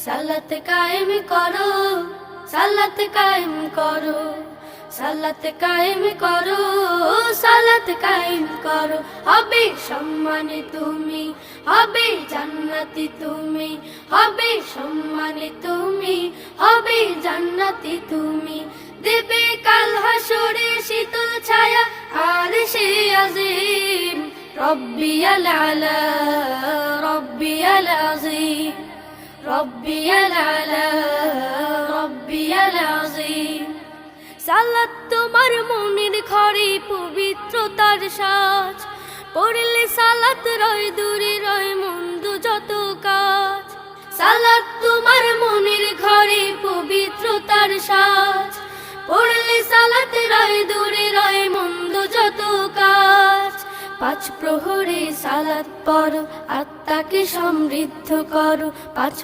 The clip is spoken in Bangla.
সালাত কায়েম করো, সালাত কায়েম করো, সালাত কায়েম করো, সালাত কায়েম করো। হবে সম্মানে তুমি, হবে জান্নাতি তুমি, হবে সম্মানে তুমি, হবে জান্নাতি তুমি। দেবে কাল হাসরে শীতল ছায়া আরশে আজিম। রব্বিয়াল আলা, রব্বিয়াল আযীম, রব্বিয়াল আলা, রব্বিয়াল আযীম। সালাত তোমার মনের ঘরে পবিত্রতার সাজ, পড়লে সালাত রয় দূরে রয় মন্দ যত কাজ। সালাত তোমার মনের ঘরে পবিত্রতার সাজ, পড়লে সালাত রয় দূরে রয় মন্দ যত কাজ। পাঁচ প্রহরে সালাত পড়ো, আত্মাকে সমৃদ্ধ করো। পাঁচ